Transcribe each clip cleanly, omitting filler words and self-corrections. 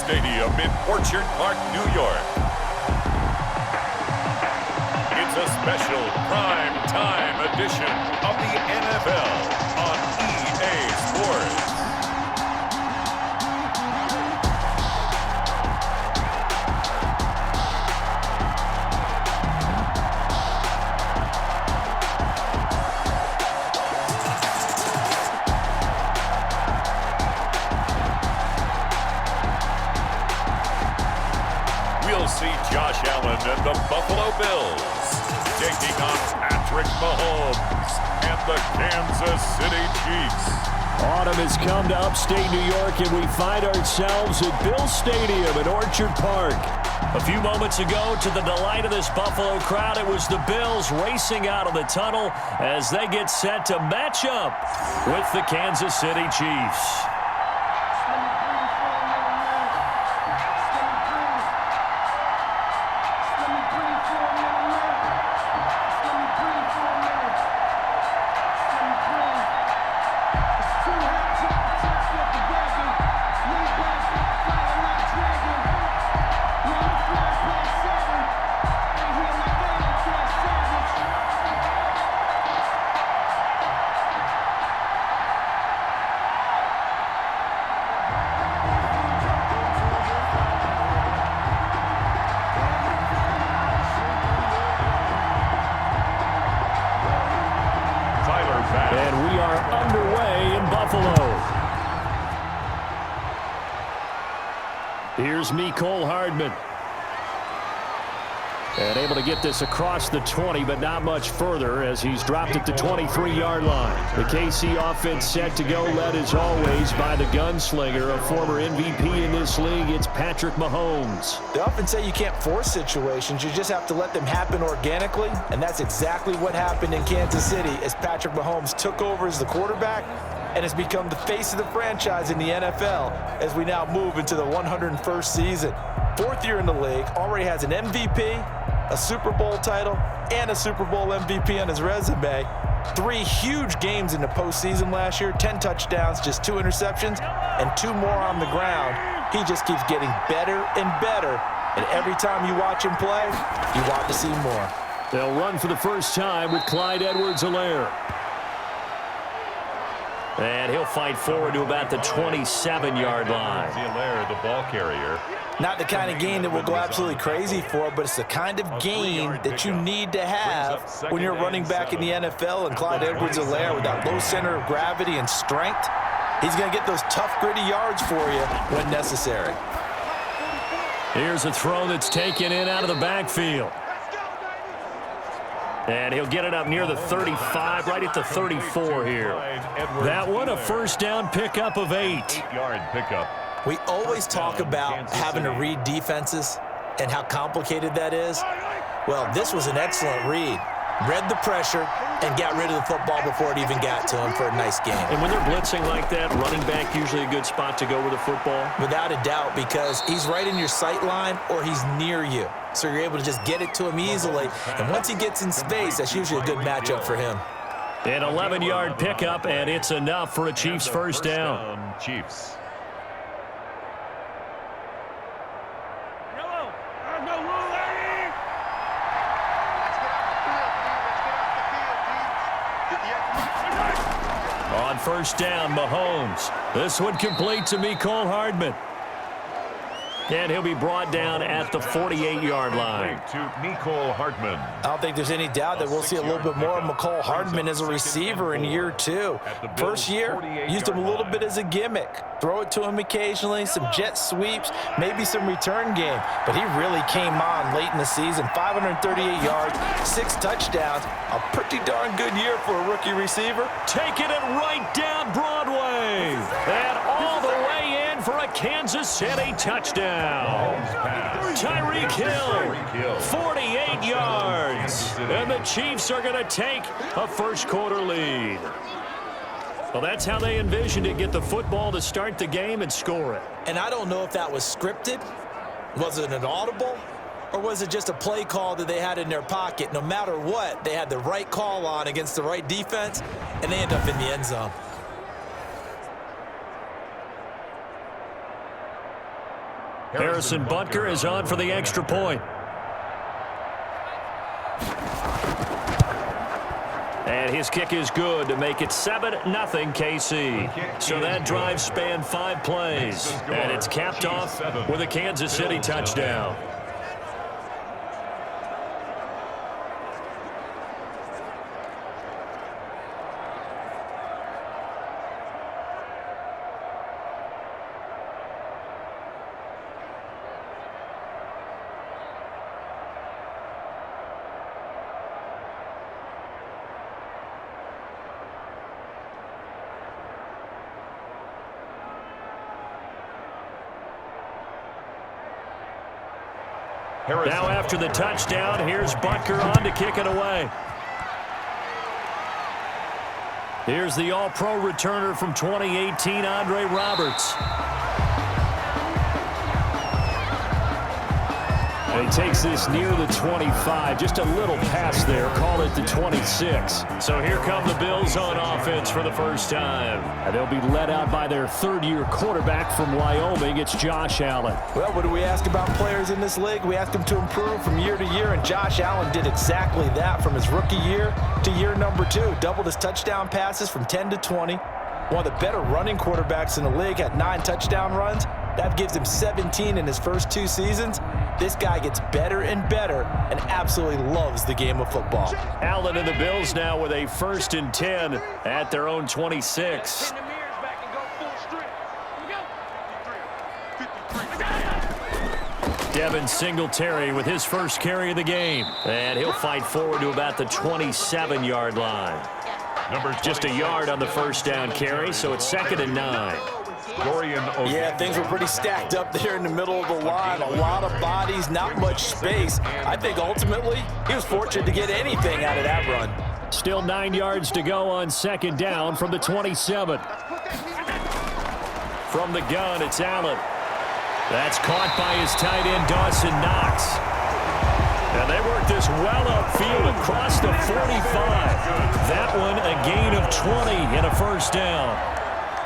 Stadium in Orchard Park, New York. It's a special prime time edition of the NFL on EA Sports. We'll see Josh Allen and the Buffalo Bills taking on Patrick Mahomes and the Kansas City Chiefs. Autumn has come to upstate New York, and we find ourselves at Bill Stadium in Orchard Park. A few moments ago, to the delight of this Buffalo crowd, it was the Bills racing out of the tunnel as they get set to match up with the Kansas City Chiefs. And we are underway in Buffalo. Here's Mecole Hardman. And able to get this across the 20, but not much further as he's dropped at the 23-yard line. The KC offense set to go, led as always by the gunslinger, a former MVP in this league. It's Patrick Mahomes. They often say you can't force situations. You just have to let them happen organically, and that's exactly what happened in Kansas City as Patrick Mahomes took over as the quarterback and has become the face of the franchise in the NFL as we now move into the 101st season. Fourth year in the league, already has an MVP, a Super Bowl title, and a Super Bowl MVP on his resume. 3 huge games in the postseason last year, 10 touchdowns, just 2 interceptions, and 2 more on the ground. He just keeps getting better and better, and every time you watch him play, you want to see more. They'll run for the first time with Clyde Edwards-Helaire. And he'll fight forward to about the 27-yard line. Helaire, the ball carrier. Not the kind of game that we'll go absolutely crazy for, but it's the kind of game that you need to have when you're running back in the NFL. And Clyde Edwards-Helaire, with that low center of gravity and strength, he's going to get those tough, gritty yards for you when necessary. Here's a throw that's taken in out of the backfield. And he'll get it up near the 35, right at the 34 here. That one, a first down pickup of 8. 8-yard pickup. We always talk about having to read defenses and how complicated that is. Well, this was an excellent read. Read the pressure and got rid of the football before it even got to him for a nice game. And when they're blitzing like that, running back usually a good spot to go with the football? Without a doubt, because he's right in your sight line or he's near you. So you're able to just get it to him easily. And once he gets in space, that's usually a good matchup for him. An 11-yard pickup, and it's enough for a Chiefs first down. Chiefs. On first down, Mahomes. This one complete to Mecole Hardman. And he'll be brought down at the 48-yard line. To Mecole Hardman. I don't think there's any doubt that we'll see a little bit more of Mecole Hardman as a receiver in year 2. First year, used him a little bit as a gimmick. Throw it to him occasionally, some jet sweeps, maybe some return game. But he really came on late in the season. 538 yards, 6 touchdowns. A pretty darn good year for a rookie receiver. Taking it right down Broadway. And all the way in for a Kansas City touchdown. Tyreek Hill, 48 yards. And the Chiefs are going to take a first-quarter lead. Well, that's how they envisioned it. Get the football to start the game and score it. And I don't know if that was scripted. Was it an audible? Or was it just a play call that they had in their pocket? No matter what, they had the right call on against the right defense, and they end up in the end zone. Harrison Butker is on for the extra point. And his kick is good to make it 7-0 KC. So that drive spanned 5 plays. And it's capped off with a Kansas City touchdown. Now after the touchdown, here's Butker on to kick it away. Here's the All-Pro returner from 2018, Andre Roberts. And he takes this near the 25, just a little pass there, call it the 26. So here come the Bills on offense for the first time. And they'll be led out by their third-year quarterback from Wyoming. It's Josh Allen. Well, what do we ask about players in this league? We ask them to improve from year to year, and Josh Allen did exactly that from his rookie year to year number 2. Doubled his touchdown passes from 10 to 20. One of the better running quarterbacks in the league, had 9 touchdown runs. That gives him 17 in his first 2 seasons. This guy gets better and better and absolutely loves the game of football. Allen and the Bills now with a 1st and 10 at their own 26. Devin Singletary with his first carry of the game. And he'll fight forward to about the 27-yard line. Just a yard on the first down carry, so it's 2nd and 9. Yeah, things were pretty stacked up there in the middle of the line. A lot of bodies, not much space. I think ultimately he was fortunate to get anything out of that run. Still 9 yards to go on 2nd down from the 27. From the gun, it's Allen. That's caught by his tight end, Dawson Knox. And they work this well upfield across the 45. That one a gain of 20 and a first down.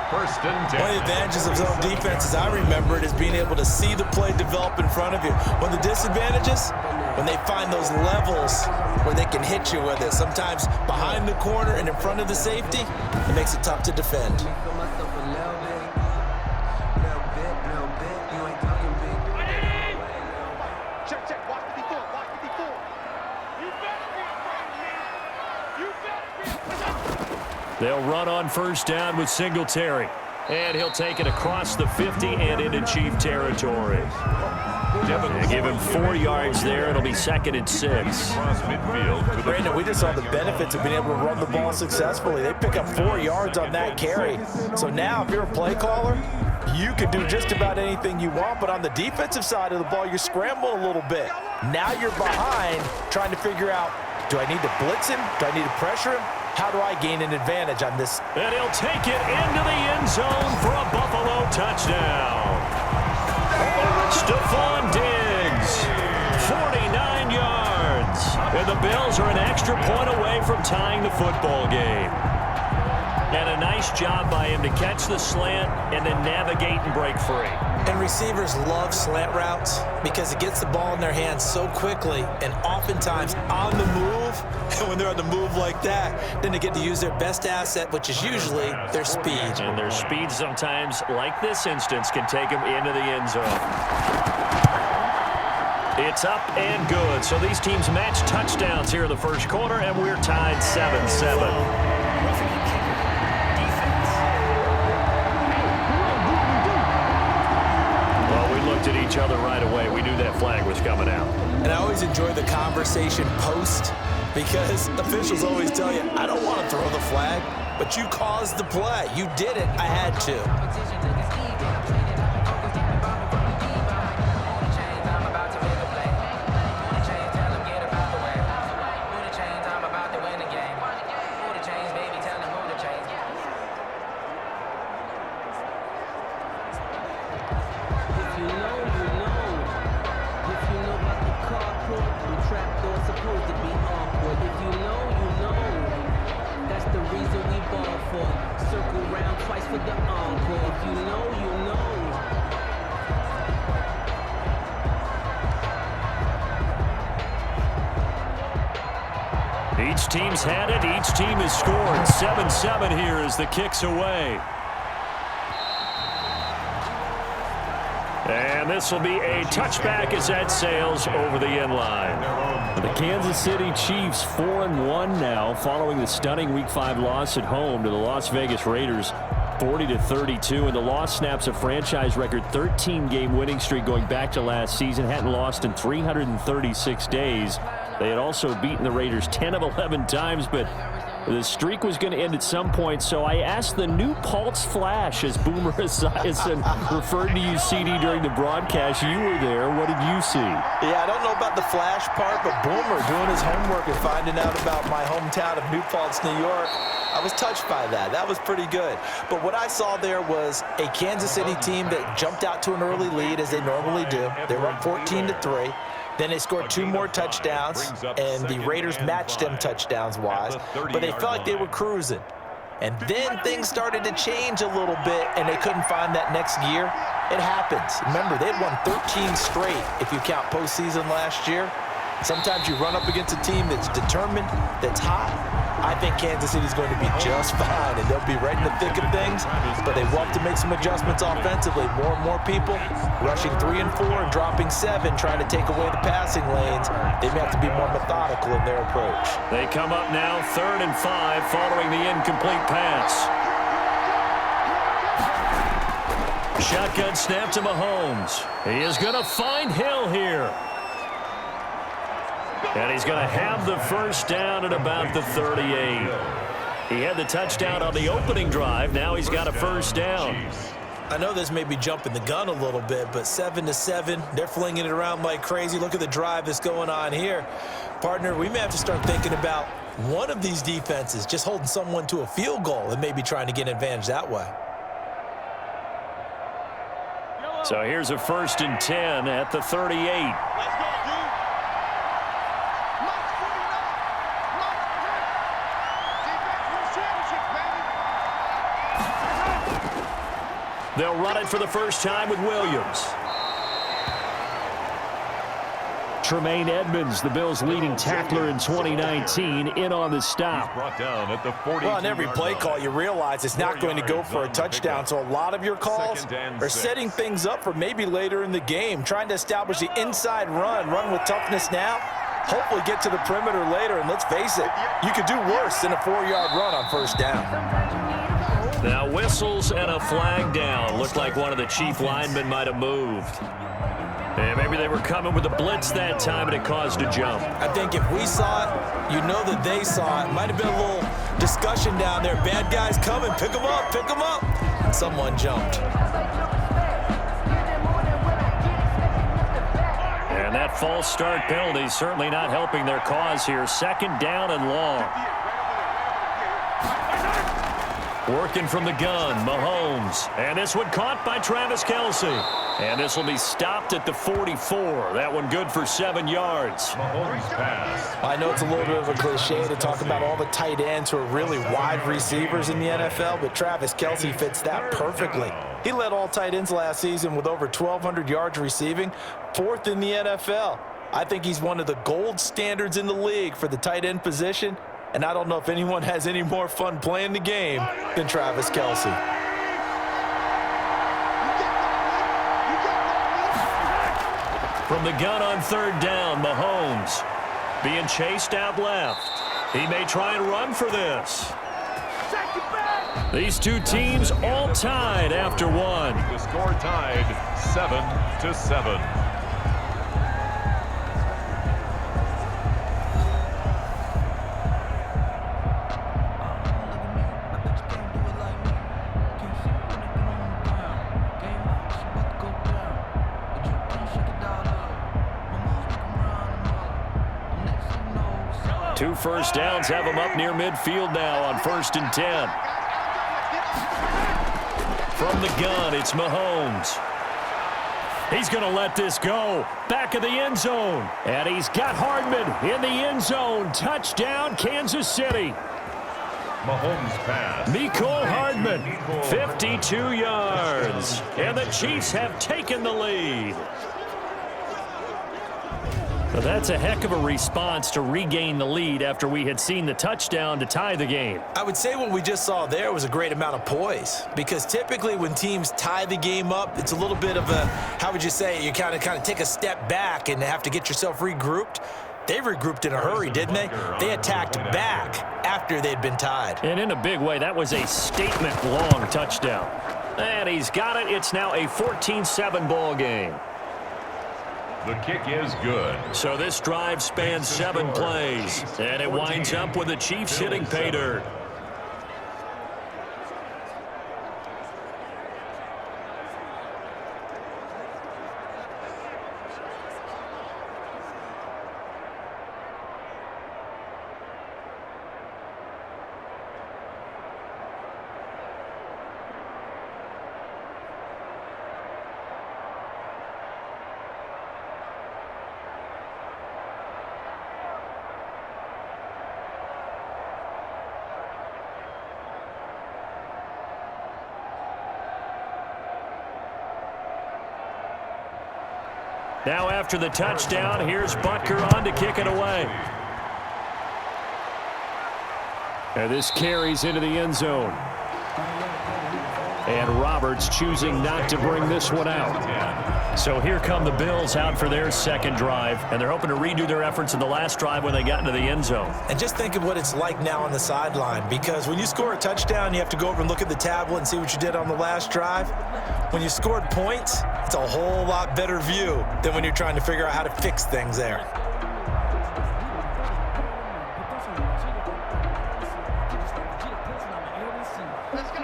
1st and 10. One of the advantages of zone defense, as I remember it, is being able to see the play develop in front of you. One of the disadvantages, when they find those levels where they can hit you with it, sometimes behind the corner and in front of the safety, it makes it tough to defend. They'll run on 1st down with Singletary. And he'll take it across the 50 and into Chief territory. They give him 4 yards there. It'll be 2nd and 6. Brandon, we just saw the benefits of being able to run the ball successfully. They pick up 4 yards on that carry. So now if you're a play caller, you can do just about anything you want. But on the defensive side of the ball, you're scrambling a little bit. Now you're behind trying to figure out, do I need to blitz him? Do I need to pressure him? How do I gain an advantage on this? And he'll take it into the end zone for a Buffalo touchdown. Stephon Diggs, 49 yards. And the Bills are an extra point away from tying the football game. And a nice job by him to catch the slant and then navigate and break free. And receivers love slant routes because it gets the ball in their hands so quickly and oftentimes on the move. And when they're on the move like that, then they get to use their best asset, which is usually their speed. And their speed sometimes, like this instance, can take them into the end zone. It's up and good. So these teams match touchdowns here in the first quarter, and we're tied 7-7. At each other right away. We knew that flag was coming out. And I always enjoy the conversation post because officials always tell you, I don't want to throw the flag, but you caused the play. You did it. I had to. Both teams had it. Each team has scored. 7-7 here as the kick's away. And this will be a touchback as that sails over the end line. The Kansas City Chiefs 4-1 now following the stunning Week 5 loss at home to the Las Vegas Raiders 40-32. And the loss snaps a franchise record 13-game winning streak going back to last season. Hadn't lost in 336 days. They had also beaten the Raiders 10 of 11 times, but the streak was going to end at some point, so I asked the new Pulse Flash, as Boomer Esiason referred to you, CD, during the broadcast. You were there. What did you see? Yeah, I don't know about the flash part, but Boomer doing his homework and finding out about my hometown of New Paltz, New York, I was touched by that. That was pretty good. But what I saw there was a Kansas City team that jumped out to an early lead, as they normally do. They were up 14-3. Then they scored 2 more touchdowns, and the Raiders matched them touchdowns-wise, but they felt like they were cruising. And then things started to change a little bit, and they couldn't find that next gear. It happens. Remember, they'd won 13 straight if you count postseason last year. Sometimes you run up against a team that's determined, that's hot. I think Kansas City's going to be just fine, and they'll be right in the thick of things, but they will have to make some adjustments offensively. More and more people rushing 3 and 4 and dropping 7, trying to take away the passing lanes. They may have to be more methodical in their approach. They come up now 3rd and 5 following the incomplete pass. Shotgun snap to Mahomes. He is going to find Hill here. And he's going to have the first down at about the 38. He had the touchdown on the opening drive. Now he's got a first down. I know this may be jumping the gun a little bit, but 7-7, they're flinging it around like crazy. Look at the drive that's going on here. Partner, we may have to start thinking about one of these defenses just holding someone to a field goal and maybe trying to get an advantage that way. So here's a 1st and 10 at the 38. They'll run it for the first time with Williams. Tremaine Edmonds, the Bills' leading tackler in 2019, in on the stop. Brought down at the 42-yard Well, on every play call, you realize it's not going to go for a touchdown. So a lot of your calls are setting things up for maybe later in the game, trying to establish the inside run with toughness now, hopefully get to the perimeter later. And let's face it, you could do worse than a 4-yard run on first down. Now whistles and a flag down. Looked like one of the Chief linemen might have moved. And maybe they were coming with a blitz that time, and it caused a jump. I think if we saw it, you know that they saw it. Might have been a little discussion down there. Bad guys coming. Pick them up. Pick them up. And someone jumped. And that false start penalty certainly not helping their cause here. 2nd down and long. Working from the gun, Mahomes. And this one caught by Travis Kelce. And this will be stopped at the 44. That one good for 7 yards. Mahomes pass. I know it's a little bit of a cliche to talk about all the tight ends who are really wide receivers in the NFL, but Travis Kelce fits that perfectly. He led all tight ends last season with over 1,200 yards receiving, 4th in the NFL. I think he's one of the gold standards in the league for the tight end position. And I don't know if anyone has any more fun playing the game than Travis Kelce. From the gun on 3rd down, Mahomes being chased out left. He may try and run for this. These two teams all tied after one. The score tied 7-7. Two first downs have them up near midfield now on 1st and 10. From the gun, it's Mahomes. He's going to let this go. Back of the end zone. And he's got Hardman in the end zone. Touchdown, Kansas City. Mahomes pass. Mecole Hardman, 52 yards. And the Chiefs have taken the lead. Well, that's a heck of a response to regain the lead after we had seen the touchdown to tie the game. I would say what we just saw there was a great amount of poise, because typically when teams tie the game up, it's a little bit of a, how would you say, you kind of take a step back and have to get yourself regrouped. They regrouped in a hurry, didn't they? They attacked back after they'd been tied. And in a big way, that was a statement-long touchdown. And he's got it. It's now a 14-7 ball game. The kick is good. So this drive spans 7 plays, and it winds up with the Chiefs hitting pay dirt. Now after the touchdown, here's Butker on to kick it away. And this carries into the end zone. And Roberts choosing not to bring this one out. So here come the Bills out for their second drive, and they're hoping to redo their efforts in the last drive when they got into the end zone. And just think of what it's like now on the sideline, because when you score a touchdown, you have to go over and look at the tablet and see what you did on the last drive. When you scored points, it's a whole lot better view than when you're trying to figure out how to fix things there.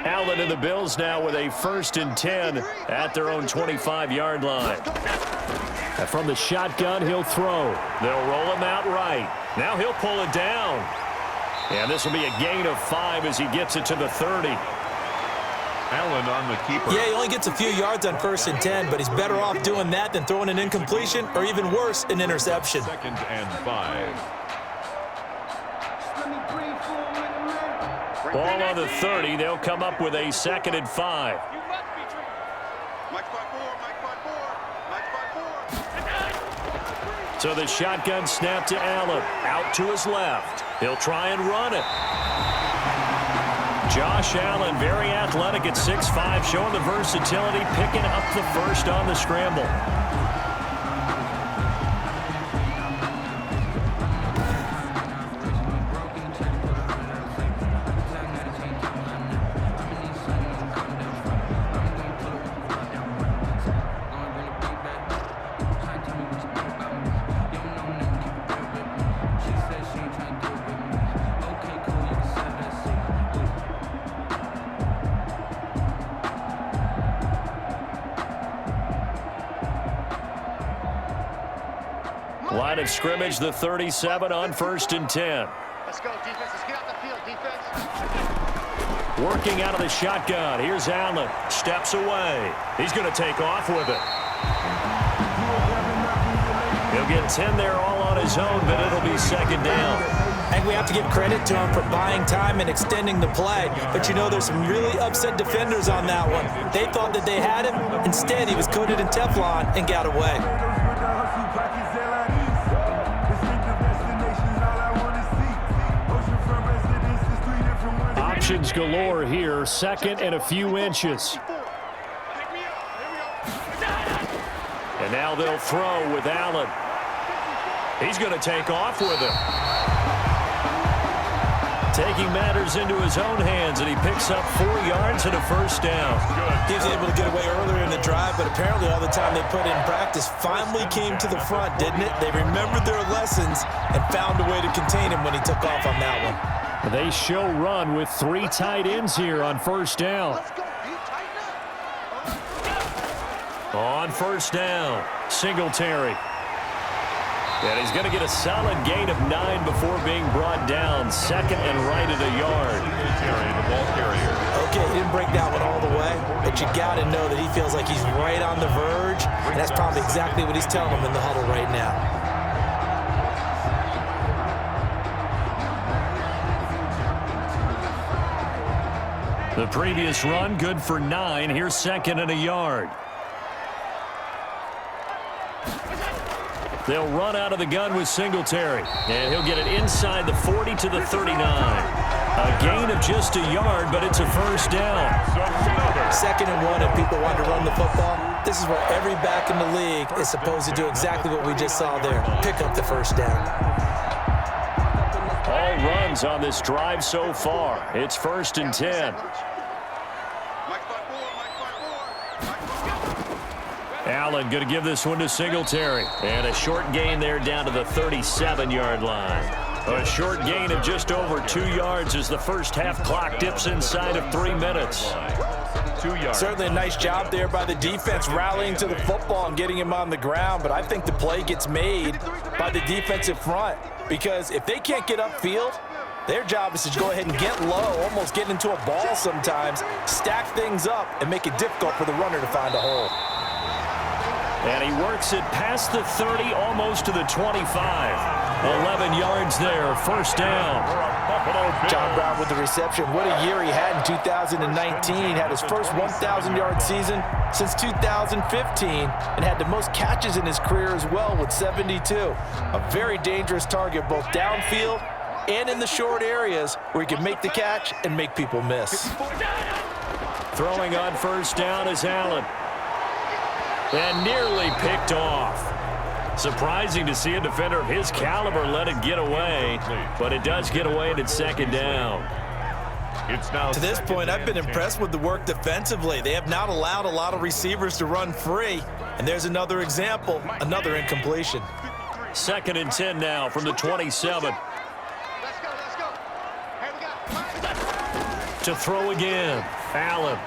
Allen and the Bills now with a 1st and 10 at their own 25-yard line. And from the shotgun, he'll throw. They'll roll him out right. Now he'll pull it down. And this will be a gain of 5 as he gets it to the 30. Allen on the keeper. Yeah, he only gets a few yards on 1st and 10, but he's better off doing that than throwing an incompletion, or even worse, an interception. 2nd and 5. Ball on the 30. They'll come up with a 2nd and 5. So the shotgun snap to Allen. Out to his left. He'll try and run it. Josh Allen, very athletic at 6'5", showing the versatility, picking up the first on the scramble. Line of scrimmage, the 37 on 1st and 10. Let's go, defense. Let's get out the field, defense. Working out of the shotgun. Here's Allen. Steps away. He's going to take off with it. He'll get 10 there all on his own, but it'll be 2nd down. I think we have to give credit to him for buying time and extending the play. But you know, there's some really upset defenders on that one. They thought that they had him. Instead, he was coated in Teflon and got away. Options galore here. 2nd and a few inches. And now they'll throw with Allen. He's going to take off with it. Taking matters into his own hands, and he picks up 4 yards and a 1st down. He was able to get away earlier in the drive, but apparently all the time they put in practice finally came to the front, didn't it? They remembered their lessons and found a way to contain him when he took off on that one. They show run with 3 tight ends here on 1st down. On 1st down, Singletary. And he's going to get a solid gain of 9 before being brought down. 2nd and right at a yard. Singletary, the ball carrier. Okay, he didn't break that one all the way, but you got to know that he feels like he's right on the verge, and that's probably exactly what he's telling them in the huddle right now. The previous run, good for 9. Here's 2nd and a yard. They'll run out of the gun with Singletary. And he'll get it inside the 40 to the 39. A gain of just a yard, but it's a first down. 2nd and 1, and people want to run the football. This is where every back in the league is supposed to do exactly what we just saw there. Pick up the first down. All runs on this drive so far. It's 1st and 10. Allen going to give this one to Singletary. And a short gain there down to the 37-yard line. A short gain of just over 2 yards as the first half clock dips inside of 3 minutes. 2 yards. Certainly a nice job there by the defense rallying to the football and getting him on the ground. But I think the play gets made by the defensive front. Because if they can't get upfield, their job is to go ahead and get low, almost get into a ball sometimes, stack things up, and make it difficult for the runner to find a hole. And he works it past the 30, almost to the 25. 11 yards there, first down. John Brown with the reception. What a year he had in 2019. Had his first 1,000-yard season since 2015 and had the most catches in his career as well with 72. A very dangerous target both downfield and in the short areas where he can make the catch and make people miss. Throwing on first down is Allen. And nearly picked off. Surprising to see a defender of his caliber let it get away, but it does get away and it's 2nd down. It's now to this point, I've been impressed with the work defensively. They have not allowed a lot of receivers to run free. And there's another example, another incompletion. 2nd and 10 now from the 27. Let's go. Hey, we got To throw again, Allen.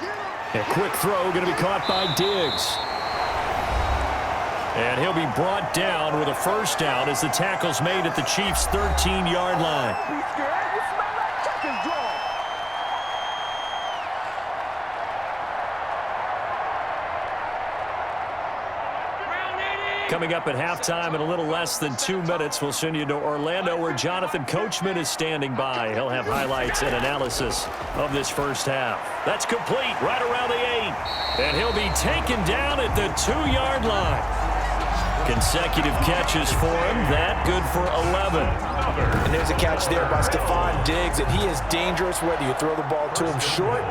A quick throw going to be caught by Diggs. And he'll be brought down with a first down as the tackle's made at the Chiefs' 13-yard line. Coming up at halftime in a little less than 2 minutes, we'll send you to Orlando where Jonathan Coachman is standing by. He'll have highlights and analysis of this first half. That's complete right around the 8. And he'll be taken down at the 2-yard line. Consecutive catches for him. That good for 11. And there's a catch there by Stephon Diggs, and he is dangerous whether you throw the ball to him short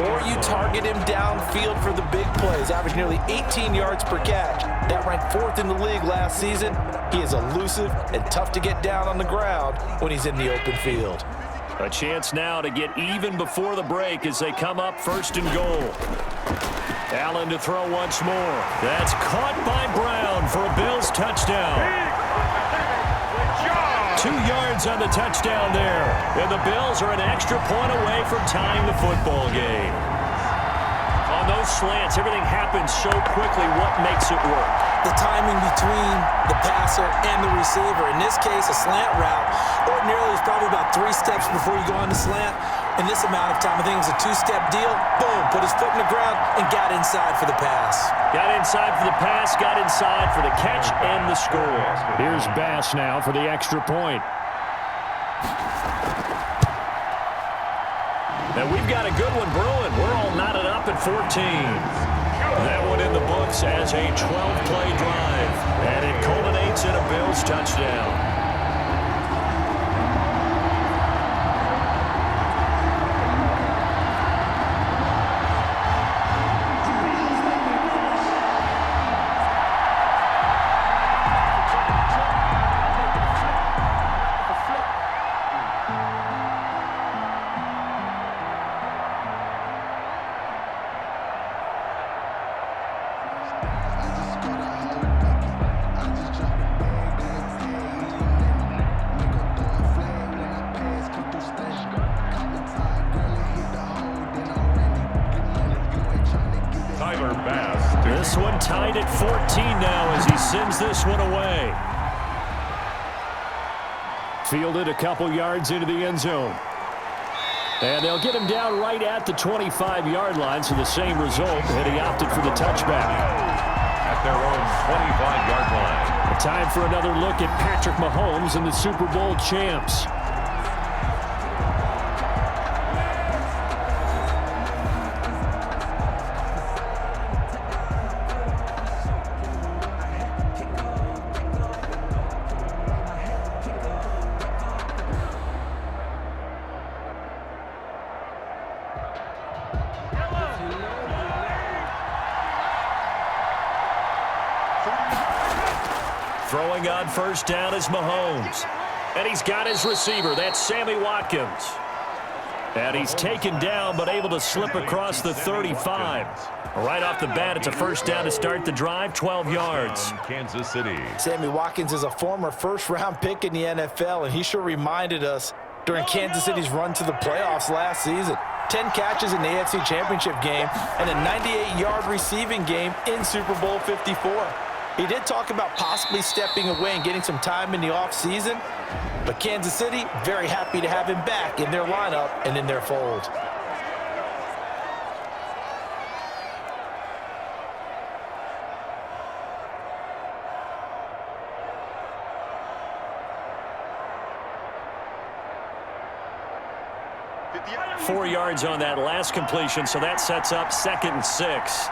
or you target him downfield for the big plays. Averaged nearly 18 yards per catch. That ranked 4th in the league last season. He is elusive and tough to get down on the ground when he's in the open field. A chance now to get even before the break as they come up 1st and goal. Allen to throw once more. That's caught by Brown for a Bills touchdown. 2 yards on the touchdown there. And the Bills are an extra point away from tying the football game. On those slants, everything happens so quickly. What makes it work? The timing between the passer and the receiver. In this case, a slant route ordinarily is probably about 3 steps before you go on the slant. In this amount of time, I think it was a 2-step deal. Boom, put his foot in the ground and got inside for the pass. Got inside for the pass, got inside for the catch and the score. Here's Bass now for the extra point. And we've got a good one brewing. We're all knotted up at 14. That one in the books as a 12-play drive. And it culminates in a Bills touchdown. This one tied at 14 now as he sends this one away. Fielded a couple yards into the end zone. And they'll get him down right at the 25-yard line, so the same result, and he opted for the touchback. At their own 25-yard line. Time for another look at Patrick Mahomes and the Super Bowl champs. Throwing on first down is Mahomes. And he's got his receiver. That's Sammy Watkins. And he's taken down but able to slip across the 35. Right off the bat, it's a first down to start the drive, 12 yards. Kansas City. Sammy Watkins is a former first-round pick in the NFL, and he sure reminded us during Kansas City's run to the playoffs last season. 10 catches in the AFC Championship game and a 98-yard receiving game in Super Bowl 54. He did talk about possibly stepping away and getting some time in the offseason, but Kansas City very happy to have him back in their lineup and in their fold. Four yards on that last completion, so that sets up 2nd and 6.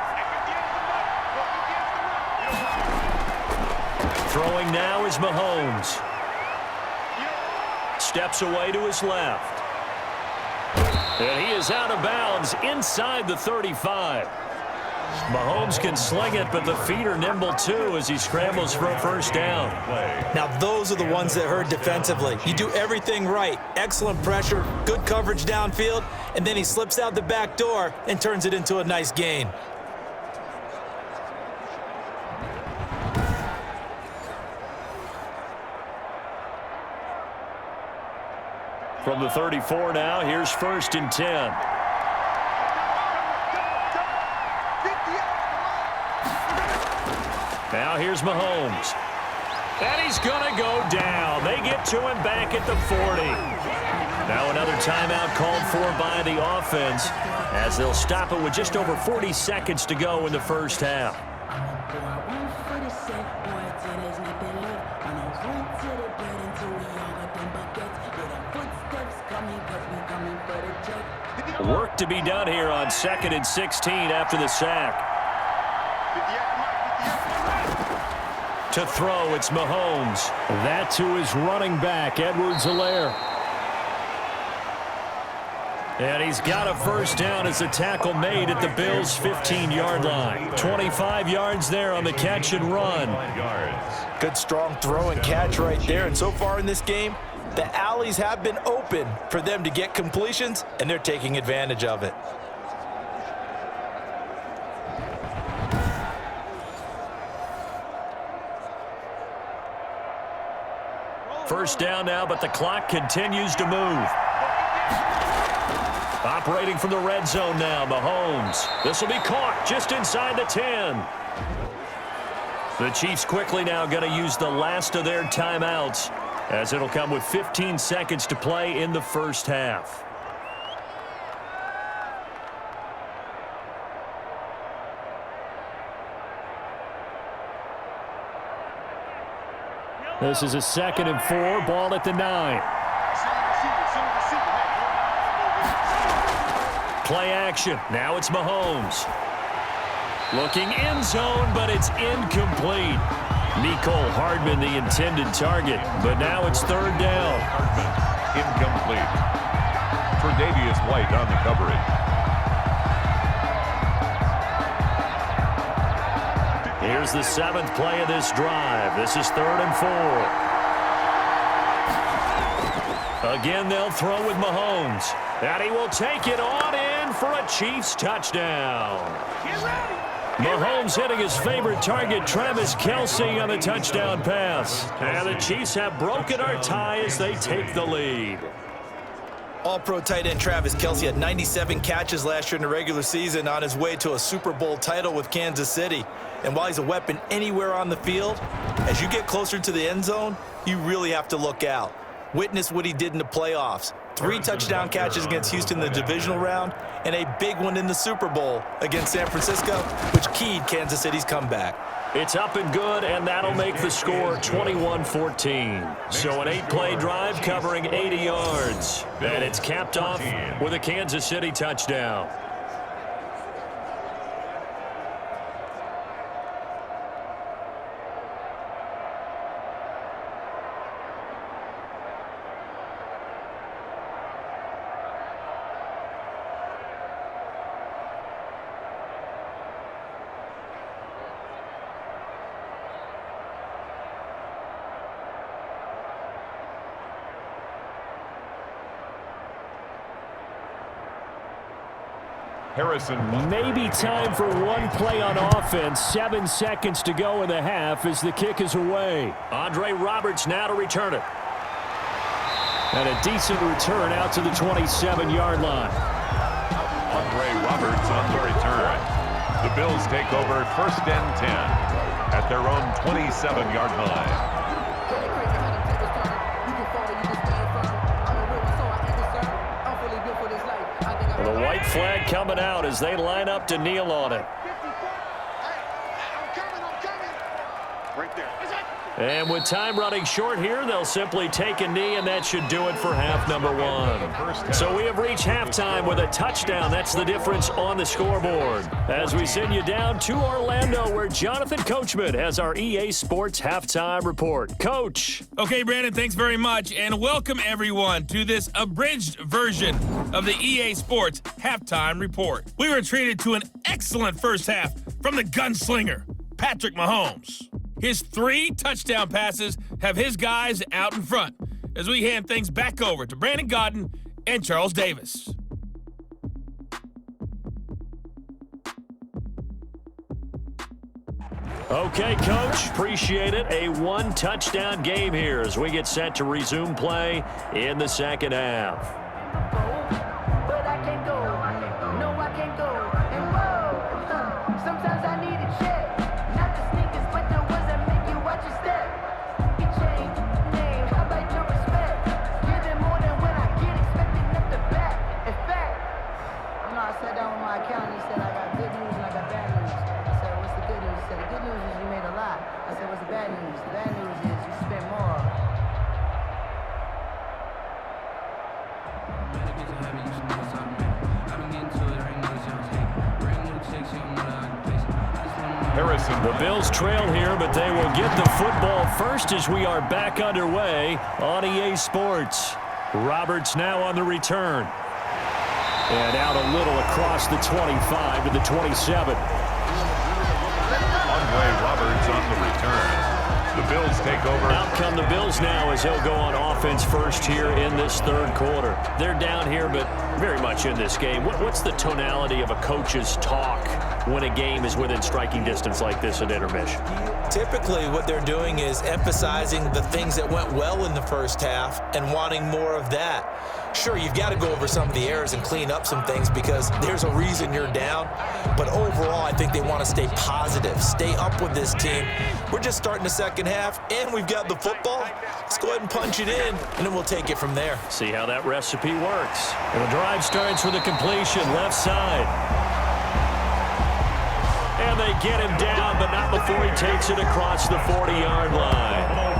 Throwing now is Mahomes. Steps away to his left. And he is out of bounds inside the 35. Mahomes can sling it, but the feet are nimble too as he scrambles for a first down. Now those are the ones that hurt defensively. You do everything right. Excellent pressure, good coverage downfield, and then he slips out the back door and turns it into a nice gain. From the 34 now, here's 1st and 10. Now here's Mahomes. And he's going to go down. They get to him back at the 40. Now another timeout called for by the offense as they'll stop it with just over 40 seconds to go in the first half. Work to be done here on 2nd and 16 after the sack. To throw, it's Mahomes. That to his running back, Edwards-Helaire. And he's got a first down as a tackle made at the Bills' 15-yard line. 25 yards there on the catch and run. Good strong throw and catch right there. And so far in this game, the alleys have been open for them to get completions, and they're taking advantage of it. First down now, but the clock continues to move. Operating from the red zone now, Mahomes. This will be caught just inside the 10. The Chiefs quickly now going to use the last of their timeouts, as it'll come with 15 seconds to play in the first half. This is a 2nd and 4, ball at the 9. Play action. Now it's Mahomes. Looking end zone, but it's incomplete. Nicole Hardman, the intended target, but now it's 3rd down. Incomplete. Tre'Davious White on the coverage. Here's the 7th play of this drive. This is 3rd and 4. Again, they'll throw with Mahomes. And he will take it on in for a Chiefs touchdown. Mahomes hitting his favorite target, Travis Kelce, on the touchdown pass. And the Chiefs have broken our tie as they take the lead. All-Pro tight end Travis Kelce had 97 catches last year in the regular season on his way to a Super Bowl title with Kansas City. And while he's a weapon anywhere on the field, as you get closer to the end zone, you really have to look out. Witness what he did in the playoffs. 3 touchdown catches against Houston in the divisional round, and a big one in the Super Bowl against San Francisco, which keyed Kansas City's comeback. It's up and good, and that'll make the score 21-14. So an 8-play drive covering 80 yards. And it's capped off with a Kansas City touchdown. Maybe time for one play on offense. 7 seconds to go in the half as the kick is away. Andre Roberts now to return it. And a decent return out to the 27-yard line. Andre Roberts on the return. The Bills take over 1st and 10 at their own 27-yard line. The white flag coming out as they line up to kneel on it. And with time running short here, they'll simply take a knee, and that should do it for half number 1. So we have reached halftime with a touchdown. That's the difference on the scoreboard. As we send you down to Orlando, where Jonathan Coachman has our EA Sports Halftime Report. Coach. Okay, Brandon, thanks very much, and welcome everyone to this abridged version of the EA Sports Halftime Report. We were treated to an excellent first half from the gunslinger, Patrick Mahomes. His 3 touchdown passes have his guys out in front as we hand things back over to Brandon Godden and Charles Davis. Okay, Coach, appreciate it. A 1-touchdown game here as we get set to resume play in the second half. The Bills trail here, but they will get the football first as we are back underway on EA Sports. Roberts now on the return. And out a little across the 25 to the 27. Andre Roberts on the return. The Bills take over. Out come the Bills now as he'll go on offense first here in this third quarter. They're down here, but very much in this game. What's the tonality of a coach's talk when a game is within striking distance like this at intermission? Typically, what they're doing is emphasizing the things that went well in the first half and wanting more of that. Sure, you've got to go over some of the errors and clean up some things because there's a reason you're down. But overall, I think they want to stay positive, stay up with this team. We're just starting the second half, and we've got the football. Let's go ahead and punch it in, and then we'll take it from there. See how that recipe works. And the drive starts with a completion left side. And they get him down, but not before he takes it across the 40-yard line.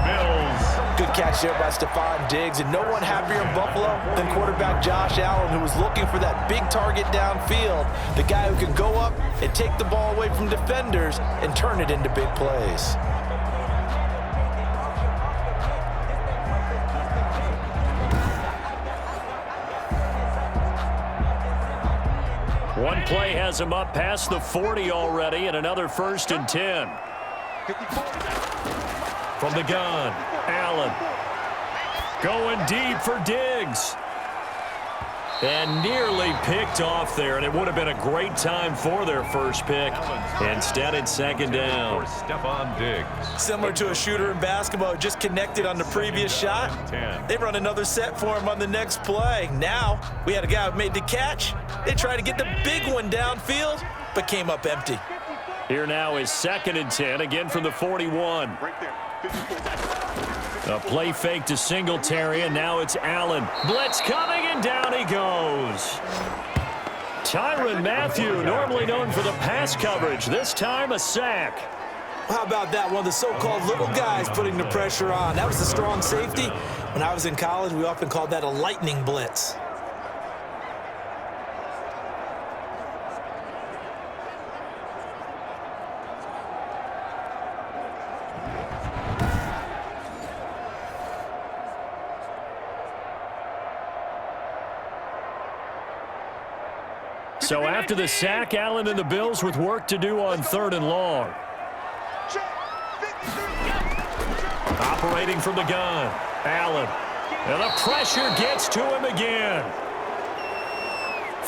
Good catch there by Stephon Diggs, and no one happier in Buffalo than quarterback Josh Allen, who was looking for that big target downfield, the guy who could go up and take the ball away from defenders and turn it into big plays. One play has him up past the 40 already, and another 1st and 10. From the gun, Allen. Going deep for Diggs. And nearly picked off there, and it would have been a great time for their first pick. Instead, it's second down. Stephon Diggs. Similar to a shooter in basketball, just connected on the previous shot. They run another set for him on the next play. Now, we had a guy who made the catch. They tried to get the big one downfield, but came up empty. Here now is 2nd and 10, again from the 41. A play fake to Singletary, and now it's Allen. Blitz coming, and down he goes. Tyrann Mathieu, normally known for the pass coverage, this time a sack. How about that? One of the so-called little guys putting the pressure on. That was the strong safety. When I was in college, we often called that a lightning blitz. So after the sack, Allen and the Bills with work to do on 3rd and long. Operating from the gun, Allen. And the pressure gets to him again.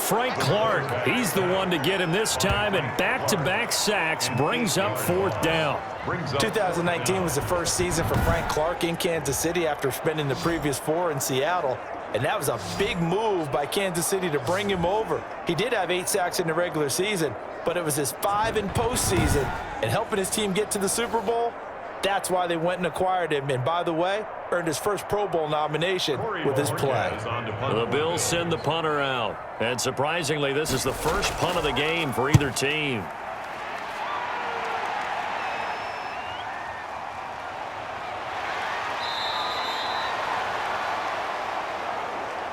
Frank Clark. He's the one to get him this time, and back-to-back sacks brings up 4th down. 2019 was the first season for Frank Clark in Kansas City after spending the previous 4 in Seattle. And that was a big move by Kansas City to bring him over. He did have 8 sacks in the regular season, but it was his 5 in postseason. And helping his team get to the Super Bowl, that's why they went and acquired him. And by the way, earned his first Pro Bowl nomination with his play. The Bills send the punter out. And surprisingly, this is the first punt of the game for either team.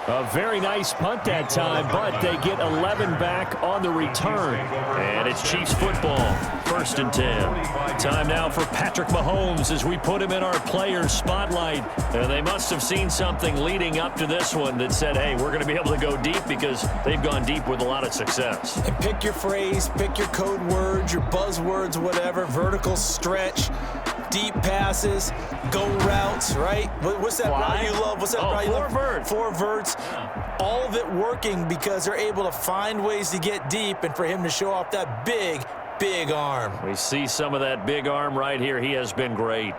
A very nice punt that time, but they get 11 back on the return. And it's Chiefs football, 1st and 10. Time now for Patrick Mahomes as we put him in our players' spotlight. They must have seen something leading up to this one that said, hey, we're going to be able to go deep because they've gone deep with a lot of success. And pick your phrase, pick your code words, your buzzwords, whatever, vertical stretch, deep passes, go routes, right? What's that route you love? What's that route you love? 4 verts. 4 verts. All of it working because they're able to find ways to get deep and for him to show off that big arm. We see some of that big arm right here. He has been great.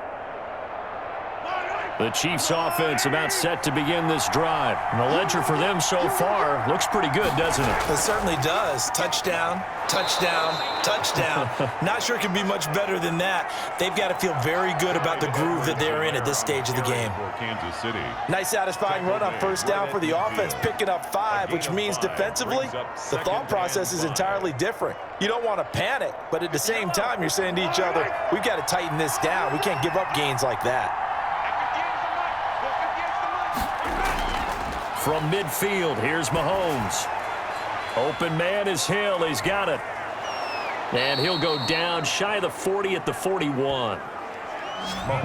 The Chiefs offense about set to begin this drive. And the ledger for them so far looks pretty good, doesn't it? It certainly does. Touchdown, touchdown, touchdown. Not sure it can be much better than that. They've got to feel very good about the groove that they're in at this stage of the game. Kansas City. Nice satisfying run on 1st down for the offense, picking up 5, which means defensively, the thought process is entirely different. You don't want to panic, but at the same time, you're saying to each other, we've got to tighten this down. We can't give up gains like that. From midfield, here's Mahomes. Open man is Hill. He's got it. And he'll go down shy of the 40 at the 41.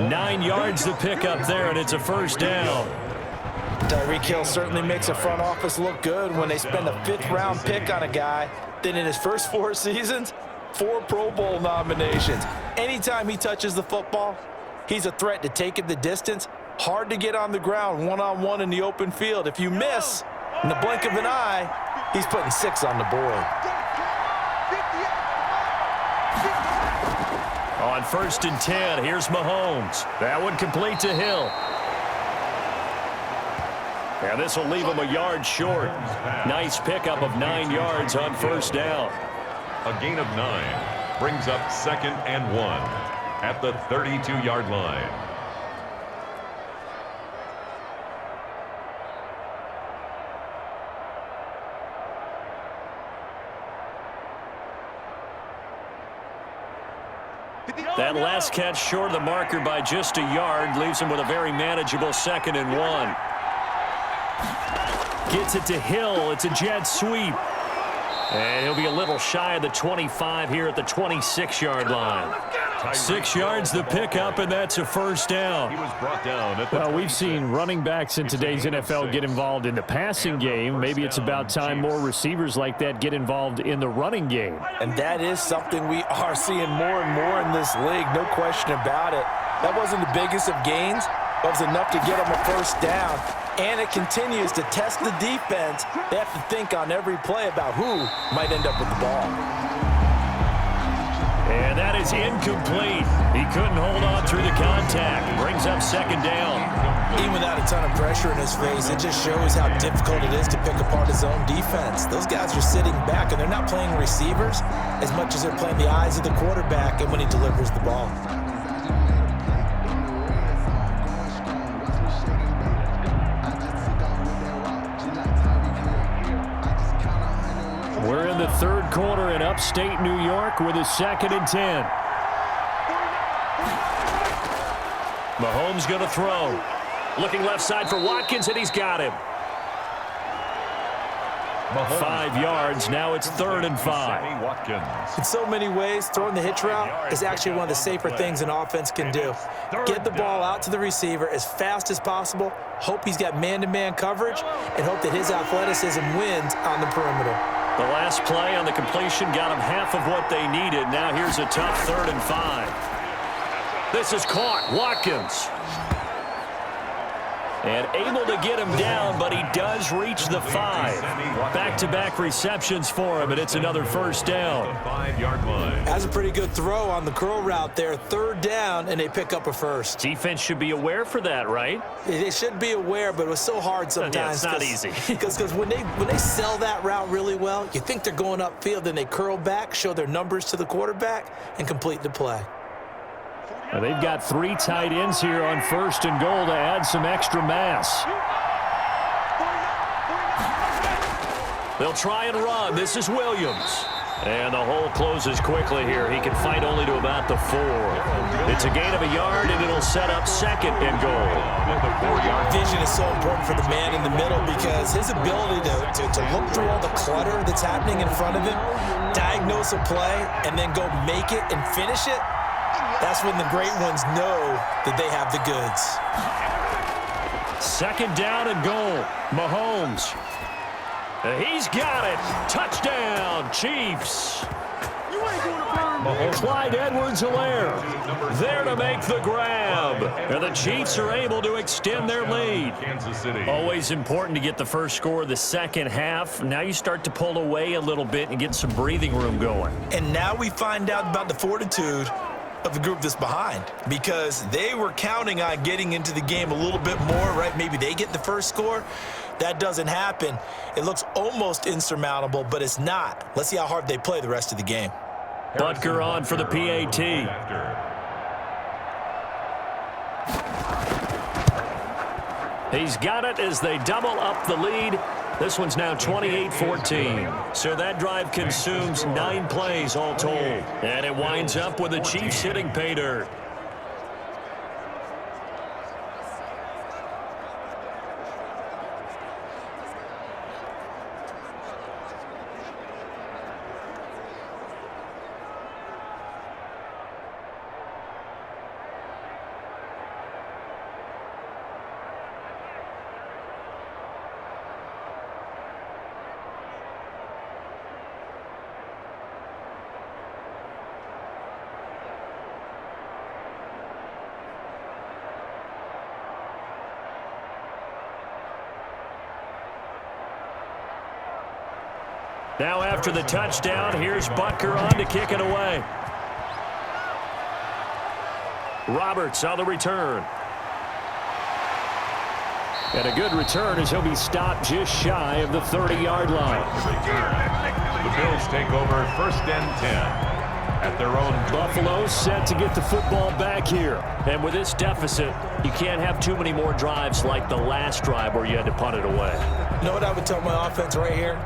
9 yards to pick up there, and it's a 1st down. Tyreek Hill certainly makes a front office look good when they spend a 5th-round pick on a guy. Then in his first 4 seasons, 4 Pro Bowl nominations. Anytime he touches the football, he's a threat to take it the distance. Hard to get on the ground one-on-one in the open field. If you miss, in the blink of an eye, he's putting 6 on the board. On 1st and 10, here's Mahomes. That one complete to Hill. And this will leave him a yard short. Nice pickup of 9 yards on 1st down. A gain of 9 brings up 2nd and 1 at the 32-yard line. That last catch short of the marker by just a yard leaves him with a very manageable 2nd and 1. Gets it to Hill. It's a jet sweep. And he'll be a little shy of the 25 here at the 26-yard line. 6 yards the pickup, and that's a 1st down. He was brought down at the Well, we've seen running backs in today's NFL get involved in the passing game. Maybe it's about time more receivers like that get involved in the running game. And that is something we are seeing more and more in this league, no question about it. That wasn't the biggest of gains, but it was enough to get them a 1st down. And it continues to test the defense. They have to think on every play about who might end up with the ball. And that is incomplete. He couldn't hold on through the contact. Brings up 2nd down. Even without a ton of pressure in his face, it just shows how difficult it is to pick apart his own defense. Those guys are sitting back, and they're not playing receivers as much as they're playing the eyes of the quarterback and when he delivers the ball. We're in the 3rd quarter in upstate New York with a 2nd and 10. Mahomes going to throw. Looking left side for Watkins, and he's got him. 5 yards. Now it's 3rd and 5. In so many ways, throwing the hitch route is actually one of the safer things an offense can do. Get the ball out to the receiver as fast as possible, hope he's got man-to-man coverage, and hope that his athleticism wins on the perimeter. The last play on the completion got them half of what they needed. Now here's a tough 3rd and 5. This is caught. Watkins. And able to get him down, but he does reach the 5. Back-to-back receptions for him, and it's another first down. 5-yard line. That's a pretty good throw on the curl route there. 3rd down, and they pick up a first. Defense should be aware for that, right? They should be aware, but it was so hard sometimes. Yeah, it's not easy. Because when they sell that route really well, you think they're going upfield, and they curl back, show their numbers to the quarterback, and complete the play. Now they've got 3 tight ends here on 1st and goal to add some extra mass. They'll try and run. This is Williams. And the hole closes quickly here. He can fight only to about the 4. It's a gain of a yard, and it'll set up 2nd and goal. Vision is so important for the man in the middle because his ability to look through all the clutter that's happening in front of him, diagnose a play, and then go make it and finish it, that's when the great ones know that they have the goods. 2nd down and goal. Mahomes. He's got it. Touchdown, Chiefs. Clyde Edwards-Helaire there to make the grab. And the Chiefs are able to extend their lead. Always important to get the first score of the second half. Now you start to pull away a little bit and get some breathing room going. And now we find out about the fortitude of the group that's behind, because they were counting on getting into the game a little bit more, right? Maybe they get the first score. That doesn't happen. It looks almost insurmountable, but it's not. Let's see how hard they play the rest of the game. Butker on for the PAT. He's got it as they double up the lead. This one's now 28-14. So that drive consumes 9 plays all told. And it winds up with the Chiefs hitting pay dirt. Now after the touchdown, here's Butker on to kick it away. Roberts on the return. And a good return as he'll be stopped just shy of the 30-yard line. The Bills take over 1st and 10. At their own. Buffalo set to get the football back here. And with this deficit, you can't have too many more drives like the last drive where you had to punt it away. You know what I would tell my offense right here?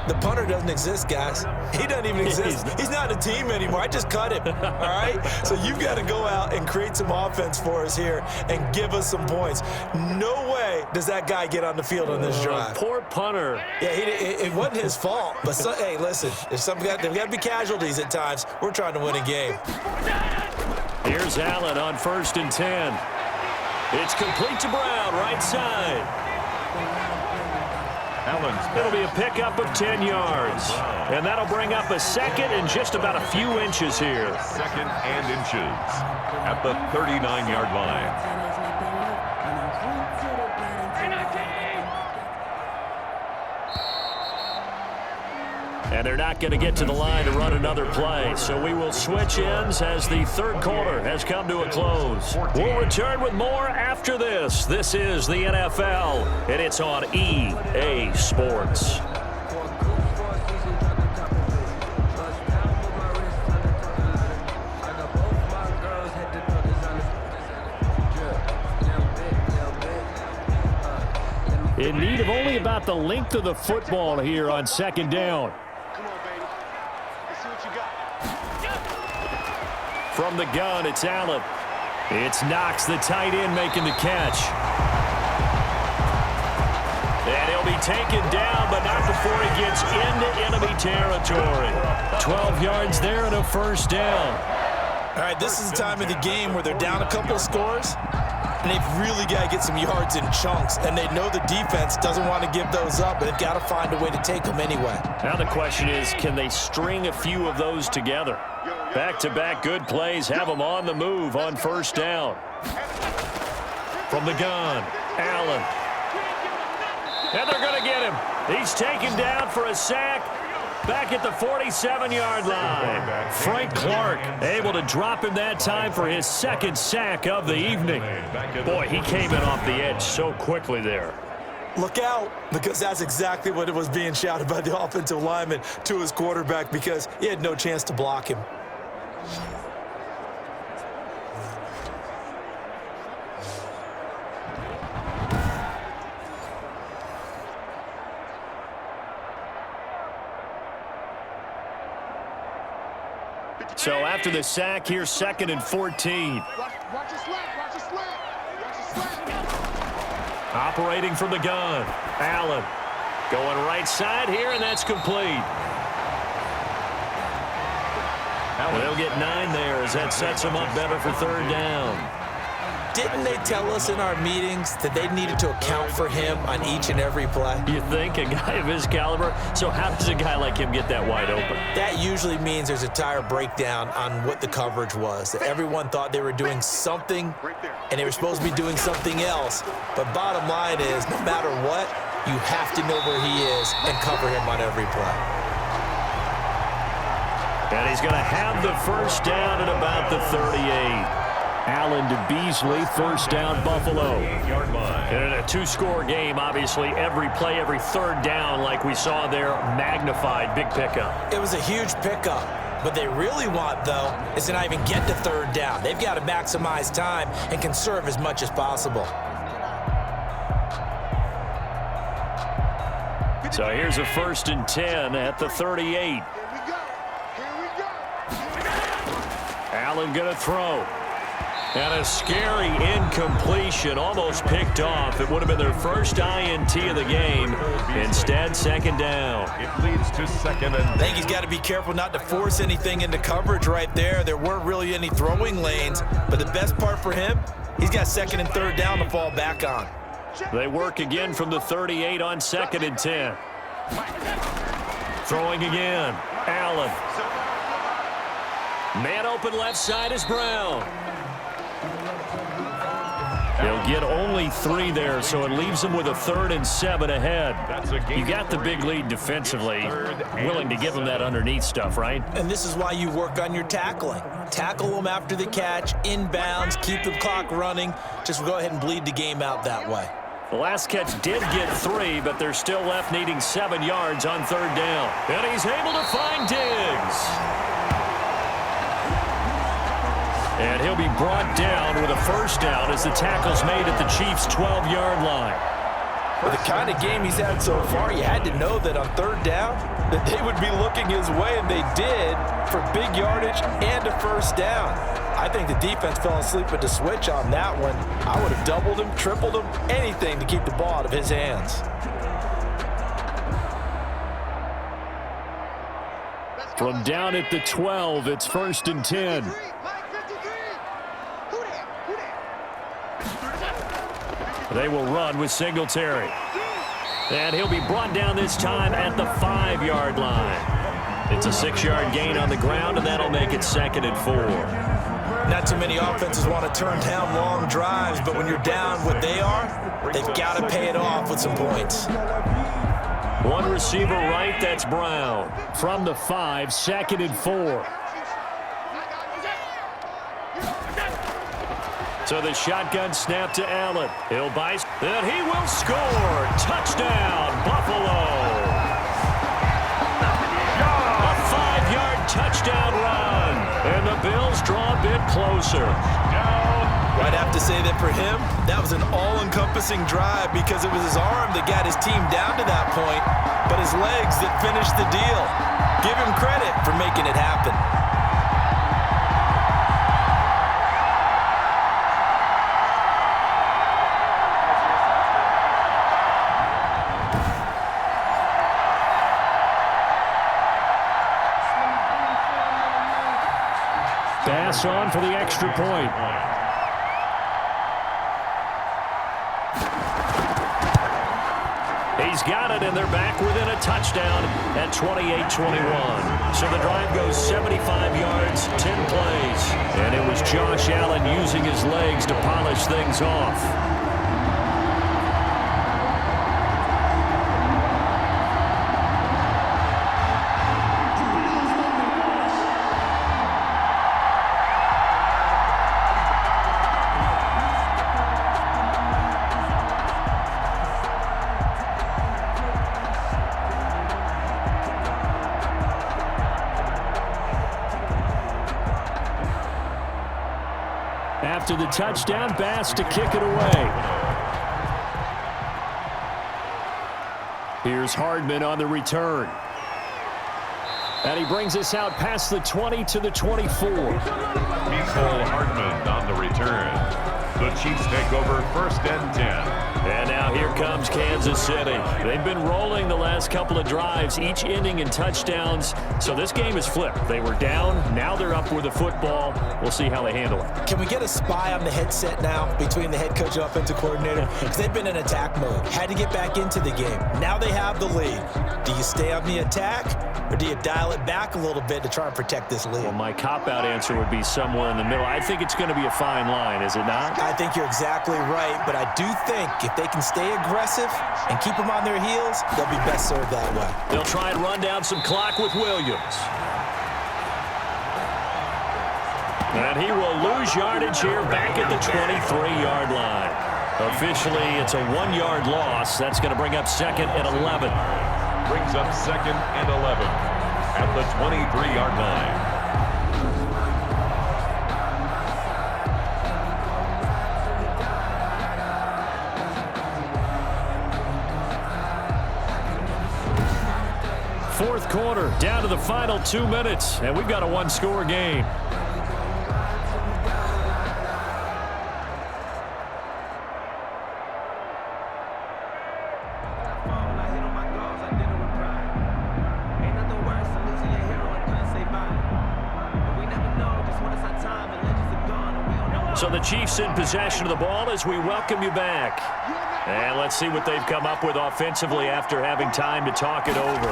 The punter doesn't exist, guys. He doesn't even exist. He's not a team anymore. I just cut him, all right? So you've got to go out and create some offense for us here and give us some points. No way does that guy get on the field on this drive. Poor punter. Yeah, it wasn't his fault. But, hey, listen, there's got to be casualties at times. We're trying to win a game. Here's Allen on 1st and 10. It's complete to Brown, right side. It'll be a pickup of 10 yards. And that'll bring up a 2nd and just about a few inches here. 2nd and inches at the 39-yard line. And they're not going to get to the line to run another play. So we will switch ends as the 3rd quarter has come to a close. We'll return with more after this. This is the NFL, and it's on EA Sports. In need of only about the length of the football here on 2nd down. From the gun, it's Allen. It's Knox, the tight end, making the catch. And he'll be taken down, but not before he gets into enemy territory. 12 yards there and a 1st down. All right, this is the time of the game where they're down a couple of scores, and they've really got to get some yards in chunks, and they know the defense doesn't want to give those up, but they've got to find a way to take them anyway. Now the question is, can they string a few of those together? Back-to-back good plays have them on the move on 1st down. From the gun, Allen. And they're going to get him. He's taken down for a sack back at the 47-yard line. Frank Clark able to drop him that time for his second sack of the evening. Boy, he came in off the edge so quickly there. Look out, because that's exactly what it was being shouted by the offensive lineman to his quarterback, because he had no chance to block him. So after the sack, here's 2nd and 14. Watch your slant, watch your slant, watch your slant. Operating from the gun. Allen going right side here, and that's complete. They'll get 9 there as that sets them up better for 3rd down. Didn't they tell us in our meetings that they needed to account for him on each and every play? You think, a guy of his caliber? So how does a guy like him get that wide open? That usually means there's a tire breakdown on what the coverage was. That everyone thought they were doing something, and they were supposed to be doing something else. But bottom line is, no matter what, you have to know where he is and cover him on every play. And he's going to have the first down at about the 38. Allen to Beasley, 1st down, Buffalo. And in a 2-score game, obviously, every play, every 3rd down, like we saw there, magnified, big pickup. It was a huge pickup. What they really want, though, is to not even get to 3rd down. They've got to maximize time and conserve as much as possible. So here's a 1st and 10 at the 38. Here we go. Allen going to throw. And a scary incompletion, almost picked off. It would have been their first INT of the game. Instead, 2nd down. It leads to 2nd and 10. I think he's got to be careful not to force anything into coverage right there. There weren't really any throwing lanes, but the best part for him, he's got 2nd and 3rd down to fall back on. They work again from the 38 on 2nd and 10. Throwing again. Allen. Man open left side is Brown. They'll get only 3 there, so it leaves them with a 3rd and 7 ahead. You got the big lead defensively, willing to give them that underneath stuff, right? And this is why you work on your tackling. Tackle them after the catch, inbounds, keep the clock running. Just go ahead and bleed the game out that way. The last catch did get 3, but they're still left needing 7 yards on 3rd down. And he's able to find Diggs. And he'll be brought down with a 1st down as the tackle's made at the Chiefs' 12-yard line. For the kind of game he's had so far, you had to know that on 3rd down that they would be looking his way, and they did, for big yardage and a 1st down. I think the defense fell asleep at the switch on that one. I would have doubled him, tripled him, anything to keep the ball out of his hands. From down at the 12, it's 1st and 10. They will run with Singletary. And he'll be brought down this time at the 5-yard line. It's a 6-yard gain on the ground, and that'll make it 2nd and 4. Not too many offenses want to turn down long drives, but when you're down what they are, they've got to pay it off with some points. One receiver right, that's Brown. From the 5, 2nd and 4. So the shotgun snap to Allen. He'll buy, and he will score. Touchdown, Buffalo. A 5-yard touchdown run. And the Bills draw a bit closer. I'd have to say that for him, that was an all-encompassing drive because it was his arm that got his team down to that point, but his legs that finished the deal. Give him credit for making it happen. Pass on for the extra point. He's got it, and they're back within a touchdown at 28-21. So the drive goes 75 yards, 10 plays. And it was Josh Allen using his legs to polish things off. After the touchdown, Bass to kick it away. Here's Hardman on the return. And he brings us out past the 20 to the 24. Mecole Hardman on the return. The Chiefs take over 1st and 10. And now here comes Kansas City. They've been rolling the last couple of drives, each ending in touchdowns. So this game is flipped. They were down. Now they're up with the football. We'll see how they handle it. Can we get a spy on the headset now between the head coach and offensive coordinator? Because they've been in attack mode. Had to get back into the game. Now they have the lead. Do you stay on the attack, or do you dial it back a little bit to try and protect this lead? Well, my cop-out answer would be somewhere in the middle. I think it's going to be a fine line, is it not? I think you're exactly right, but I do think if they can stay aggressive and keep them on their heels, they'll be best served that way. They'll try and run down some clock with Williams. And he will lose yardage here back at the 23-yard line. Officially, it's a 1-yard loss. That's going to bring up 2nd and 11. Brings up 2nd and 11 at the 23-yard line. Fourth quarter, down to the final 2 minutes, and we've got a one-score game. So the Chiefs in possession of the ball as we welcome you back. And let's see what they've come up with offensively after having time to talk it over.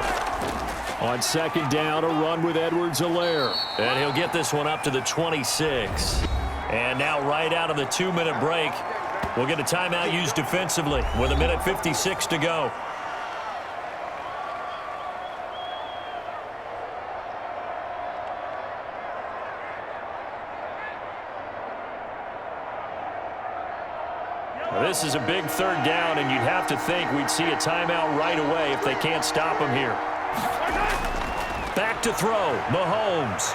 On 2nd down, a run with Edwards-Helaire. And he'll get this one up to the 26. And now right out of the 2-minute break, we'll get a timeout used defensively with 1:56 to go. This is a big 3rd down, and you'd have to think we'd see a timeout right away if they can't stop him here. Back to throw, Mahomes.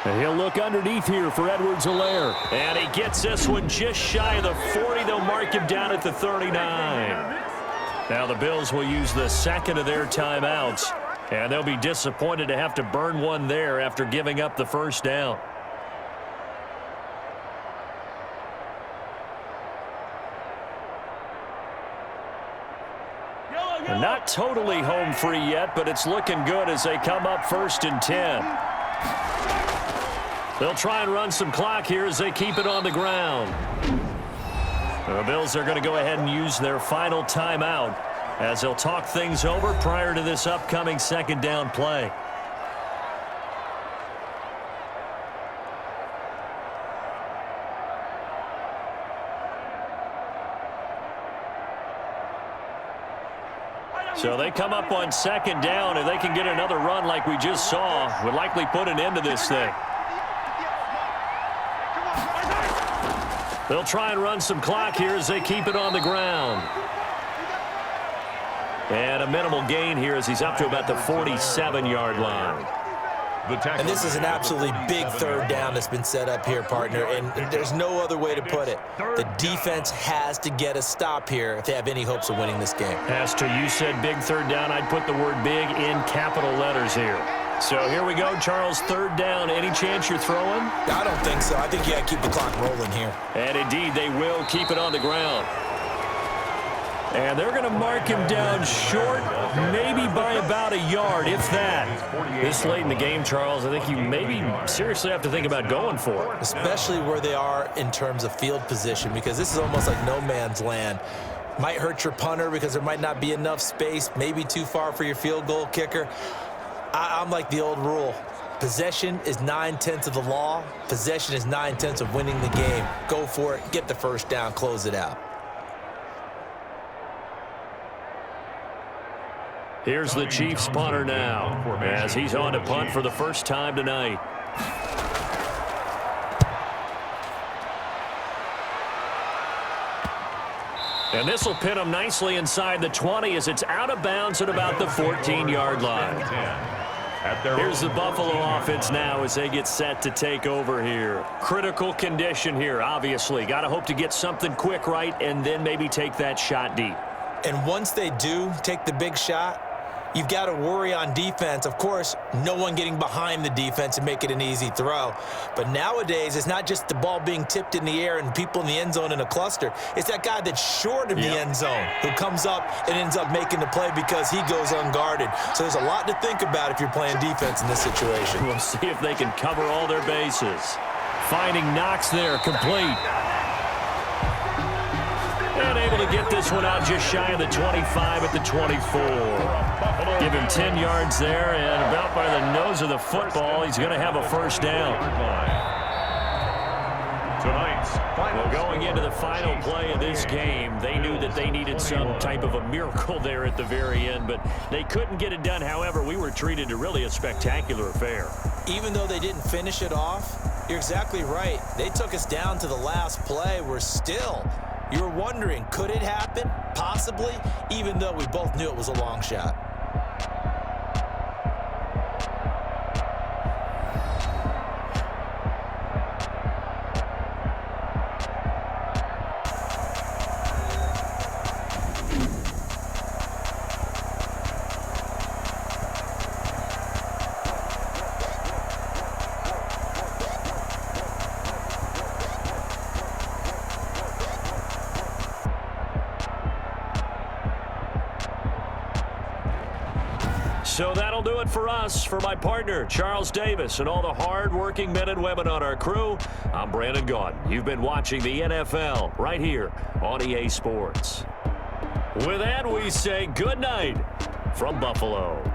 And he'll look underneath here for Edwards-Helaire. And he gets this one just shy of the 40. They'll mark him down at the 39. Now the Bills will use the 2nd of their timeouts, and they'll be disappointed to have to burn one there after giving up the 1st down. Not totally home free yet, but it's looking good as they come up 1st and 10. They'll try and run some clock here as they keep it on the ground. The Bills are going to go ahead and use their final timeout as they'll talk things over prior to this upcoming 2nd down play. So they come up on 2nd down. If they can get another run like we just saw, would likely put an end to this thing. They'll try and run some clock here as they keep it on the ground. And a minimal gain here as he's up to about the 47-yard line. And this is an absolutely big 3rd down that's been set up here, partner, and there's no other way to put it. The defense has to get a stop here if they have any hopes of winning this game. Pastor, you said big 3rd down. I'd put the word big in capital letters here. So here we go, Charles, 3rd down. Any chance you're throwing? I don't think so. I think you got to keep the clock rolling here. And indeed, they will keep it on the ground. And they're going to mark him down short, maybe by about a yard, if that. This late in the game, Charles, I think you maybe seriously have to think about going for it. Especially where they are in terms of field position, because this is almost like no man's land. Might hurt your punter because there might not be enough space, maybe too far for your field goal kicker. I'm like the old rule. Possession is 9/10 of the law. Possession is 9/10 of winning the game. Go for it, get the 1st down, close it out. Here's the Chiefs punter now as he's on to punt for the 1st time tonight. And this will pin him nicely inside the 20 as it's out of bounds at about the 14-yard line. Here's the Buffalo offense now as they get set to take over here. Critical condition here, obviously. Got to hope to get something quick right and then maybe take that shot deep. And once they do take the big shot, you've got to worry on defense. Of course, no one getting behind the defense and make it an easy throw. But nowadays, it's not just the ball being tipped in the air and people in the end zone in a cluster. It's that guy that's short of the end zone who comes up and ends up making the play because he goes unguarded. So there's a lot to think about if you're playing defense in this situation. We'll see if they can cover all their bases. Finding Knox there, complete. And able to get this one out just shy of the 25 at the 24. Give him 10 yards there, and about by the nose of the football, he's going to have a first down. Well, going into the final play of this game, they knew that they needed some type of a miracle there at the very end, but they couldn't get it done. However, we were treated to really a spectacular affair. Even though they didn't finish it off, you're exactly right. They took us down to the last play. You were wondering, could it happen? Possibly, even though we both knew it was a long shot. So that'll do it for us. For my partner, Charles Davis, and all the hard-working men and women on our crew, I'm Brandon Gaudin. You've been watching the NFL right here on EA Sports. With that, we say good night from Buffalo.